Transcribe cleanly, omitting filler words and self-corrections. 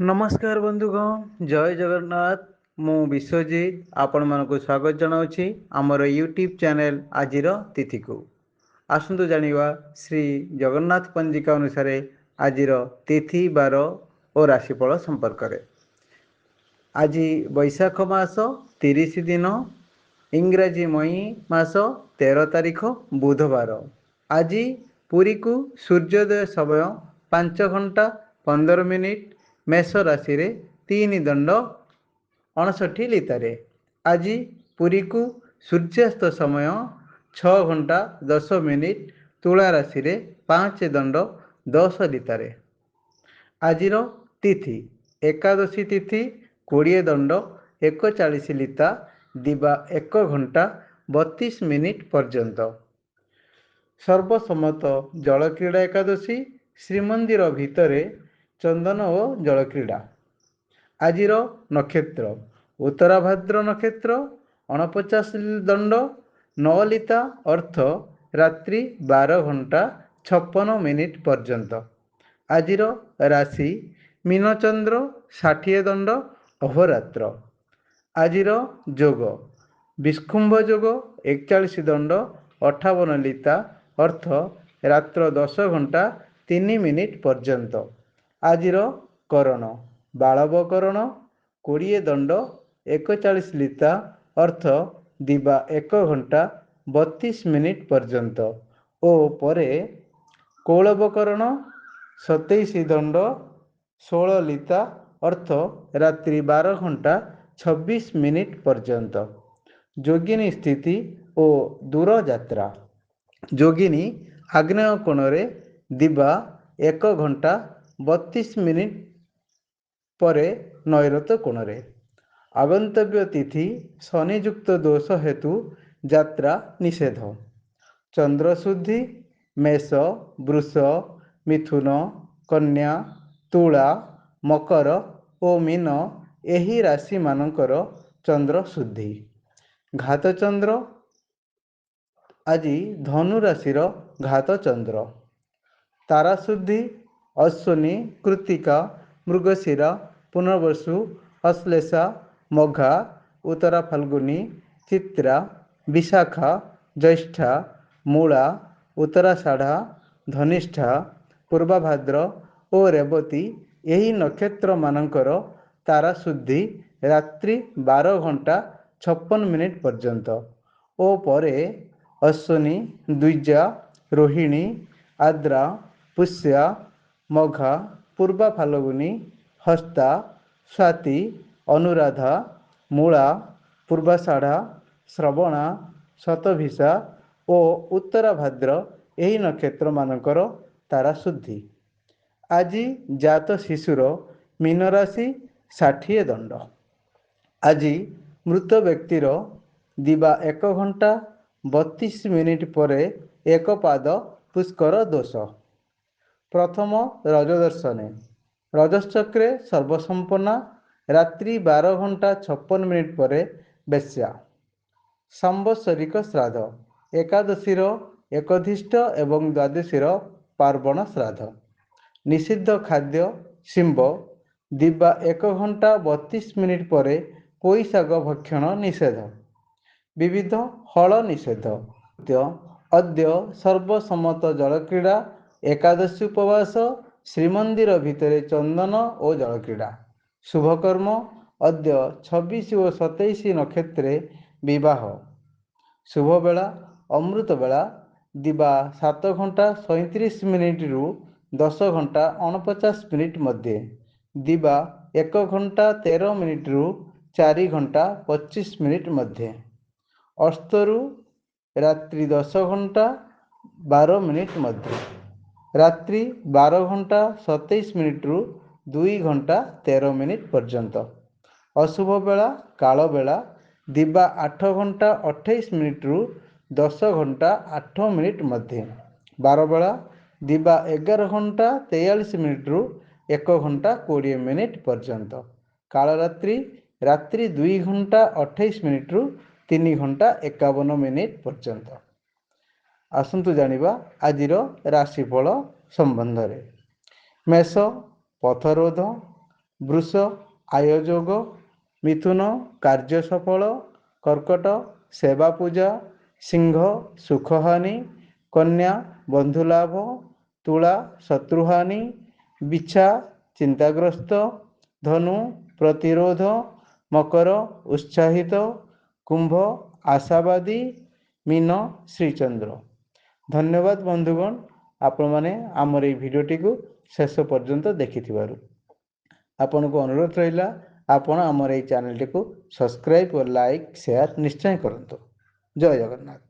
नमस्कार बंधुगण जय जगन्नाथ। मु विश्वजीत आपण मानक स्वागत जनाऊँगी आमर यूट्यूब चैनल आजिर तिथि को। आसतु जानिबा श्री जगन्नाथ पंजिका अनुसार आजिर तिथि बार और राशिफल संपर्क में। आज बैशाख मास 30 दिन इंग्राजी मई मास 13 तारिख बुधवार। आज पुरी को सूर्योदय समय 5 घंटा 15 मिनिट मेष राशि रे 3 दंड 59 लितारे। आज पुरी को सूर्यास्त समय 6 घंटा 10 मिनिट तुला राशि रे 5 दंड 10 लितारे। आजिर तिथि एकादशी तिथि 20 दंड 41 लिता दिबा 1 घंटा 32 मिनिट पर्यंत। सर्वसम्मत जलक्रीड़ा एकादशी श्रीमंदिर भितर चंदन और जलक्रीड़ा। आजिर नक्षत्र उत्तराभाद्र नक्षत्र 49 दंड 9 लिता अर्थ रात्रि 12 घंटा 56 मिनिट पर्यंत। आजिर राशि मीनचंद्र 60 दंड अहोरात्र। आजिर जोग विष्कुंभ जोग 41 दंड 58 लिता अर्थ रात्र 10 घंटा 3 मिनिट पर्यंत। आजिर करण बाळव करण 20 दंड 41 लिता अर्थ दिबा 1 घंटा 32 मिनिट पर्यंत ओ परे कौलवकरण 27 दंड 16 लिता अर्थ रात्रि 12 घंटा 26 मिनिट पर्यंत। जोगिनी स्थिति ओ दूर यात्रा। जोगिनी आग्नेय कोणरे दिबा 1 घंटा 32 मिनिट परे नैऋत्य कोणरे। आगंतव्य तिथि शनियुक्त दोष हेतु यात्रा निषेध। चंद्रशुद्धि मेष वृष मिथुन कन्या तुला मकर और मीन एही राशि मानकर चंद्र शुद्धि। घात चंद्र आज धनु राशिर घात चंद्र। तारा शुद्धि अश्विनी कृत्तिका मृगशिरा पुनर्वसु अश्लेषा मघा उत्तरा फाल्गुनी चित्रा विशाखा ज्येष्ठा मूला उत्तराषाढ़ा धनिष्ठा पूर्वाभाद्र और रेवती यही नक्षत्र मानकर तारा शुद्धि रात्रि 12 घंटा 56 मिनिट पर्यंत ओ परे अश्विनी द्विजा रोहिणी आद्रा पुष्या मघा पूर्वा फाल्गुनी हस्ता स्वाति अनुराधा मूला पूर्वाषाढ़ा श्रवणा शतभिषा और उत्तराभाद्र यही नक्षत्र मानकर तारा शुद्धि। आज जात शिशुर मीन राशि 60 दंड। आज मृत व्यक्तिर दिबा 1 घंटा 32 मिनिट परे एक पाद पुष्कर दोष। प्रथम रजदर्शने रजचक्रे सर्वसंपन्ना रात्रि 12 घंटा 56 मिनिट परे बेश्या। सांवत्सरिक श्राद्ध एकादशीर एकधिष्ठ एवं द्वादशीर पार्वण श्राद्ध। निषिद्ध खाद्य शिंब दिबा 1 घंटा 32 मिनिट परे पोई शाग भक्षण निषेध। विविध हल निषेध। अद्य सर्वसम्मत जलक्रीड़ा एकादशी उपवास श्रीमंदिर भितर चंदन और जलक्रीड़ा। शुभकर्म अद्य 26 और 27 नक्षत्रे विवाह। शुभ बेला अमृत बेला दिबा 7 घंटा 37 मिनिट रु 10 घंटा 49 मिनिट मध्य। दिबा 1 घंटा 13 मिनिट रु 4 घंटा 25 मिनिट मध्य। अस्तरु रात्रि 10 घंटा 12 मिनिट मध्य। रात्रि 12 घंटा 27 मिनिट रु 2 घंटा 13 मिनिट पर्यंत। अशुभ बेला काल बेला दिबा 8 घंटा 28 मिनिट रु 10 घंटा 8 मिनिट मध्य। बार बेला दिबा 11 घंटा 43 मिनिट रु 1 घंटा 20 मिनिट पर्यंत। कालरात्रि रात्रि 2 घंटा 28 मिनिट रु 3 घंटा 51 मिनिट पर्यंत। आसंतु जानिबा आजिर राशिफल संबंध रे। मेष पथरोध ବୃଷ ଆୟୋଯୋଗ, ମିଥୁନ କାର୍ଯ୍ୟ ସଫଳ, କର୍କଟ ସେବା ପୂଜା, ସିଂହ ସୁଖହାନି, କନ୍ୟା ବନ୍ଧୁଲାଭ, ତୁଳା ଶତ୍ରୁହାନି, ବିଛା ଚିନ୍ତାଗ୍ରସ୍ତ, ଧନୁ ପ୍ରତିରୋଧ, ମକର ଉତ୍ସାହିତ, କୁମ୍ଭ ଆଶାବାଦୀ, ମୀନ ଶ୍ରୀଚନ୍ଦ୍ର। ଧନ୍ୟବାଦ ବନ୍ଧୁଗଣ, ଆପଣମାନେ ଆମର এই ଭିଡ଼ିଓଟିକୁ ଶେଷ ପର୍ଯ୍ୟନ୍ତ ଦେଖିଥିବାରୁ। ଆପଣଙ୍କୁ ଅନୁରୋଧ ରହିଲା ଆପଣ ଆମର এই ଚ୍ୟାନେଲଟିକୁ ସବସ୍କ୍ରାଇବ୍ ଓ ଲାଇକ୍ ସେୟାର ନିଶ୍ଚୟ କରନ୍ତୁ। ଜୟ ଜଗନ୍ନାଥ।